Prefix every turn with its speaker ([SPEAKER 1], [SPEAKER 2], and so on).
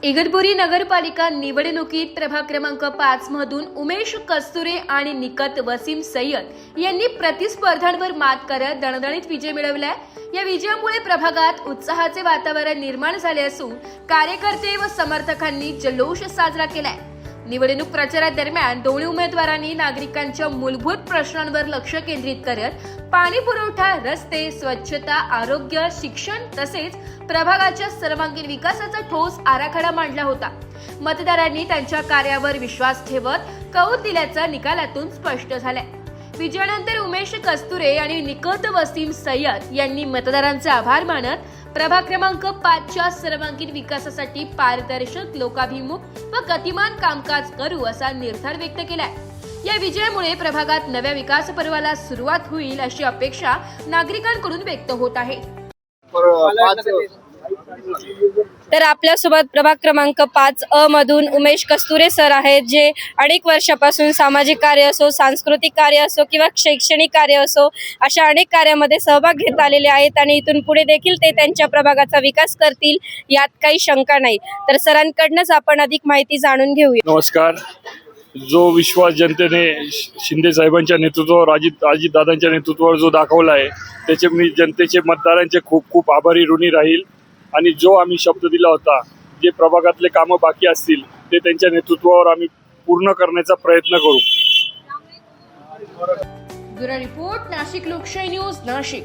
[SPEAKER 1] इगतपुरी नगरपालिका निवडणुकीत प्रभाग क्रमांक 5 मधून उमेश कस्तुरे आणि निकत वसीम सय्यद यांनी प्रतिस्पर्ध्यांवर मात करत दणदणीत विजय मिळवलाय। या विजयामुळे प्रभागात उत्साहाचे वातावरण निर्माण झाले असून कार्यकर्ते व समर्थकांनी जल्लोष साजरा केलाय। निवडणूक प्रचारादरम्यान दोन्ही उमेदवारांनी नागरिकांच्या मूलभूत प्रश्नांवर लक्ष केंद्रित करत पाणी पुरवठा, रस्ते, स्वच्छता, आरोग्य, शिक्षण तसेच प्रभागाच्या सर्वांगीण विकासाचा ठोस आराखडा मांडला होता। मतदारांनी त्यांच्या कार्यावर विश्वास ठेवत कौल दिल्याचं निकालातून स्पष्ट झालंय। विजयानंतर उमेश कस्तुरे आणि निकत वसीम सय्यद यांनी मतदारांचे आभार मानत प्रभाग क्रमांक 5च्या सर्वांगीण विकासासाठी पारदर्शक, लोकाभिमुख व गतिमान कामकाज करू असा निर्धार व्यक्त केलाय। या विजयामुळे प्रभागात नव्या विकास पर्वाला सुरुवात होईल अशी अपेक्षा नागरिकांकडून व्यक्त होत आहे।
[SPEAKER 2] तर आपल्यासोबत प्रभाग क्रमांक 5 मधून उमेश कस्तुरे सर आहेत, जे अनेक वर्षापासून सामाजिक कार्य असो, सांस्कृतिक कार्य असो किंवा शैक्षणिक कार्य असो, अशा अनेक कार्यामध्ये सहभाग घेत आलेले आहेत आणि इथून पुढे देखील ते त्यांच्या प्रभागाचा विकास करतील यात काही शंका नाही। तर सरांकडूनच आपण अधिक माहिती जाणून घेऊया।
[SPEAKER 3] नमस्कार। जो विश्वास जनतेने शिंदे साहेबांच्या नेतृत्वावर, अजितदादांच्या नेतृत्वावर जो दाखवला आहे, त्याचे मी जनतेचे, मतदारांचे खूप खूप आभारी ऋणी राहील। आणि जो आम्ही शब्द दिला होता, जे प्रभागातले कामं बाकी असतील ते त्यांच्या नेतृत्वावर आम्ही पूर्ण करण्याचा प्रयत्न करू।
[SPEAKER 1] ब्युरो रिपोर्ट, नाशिक लोकशाही न्यूज, नाशिक।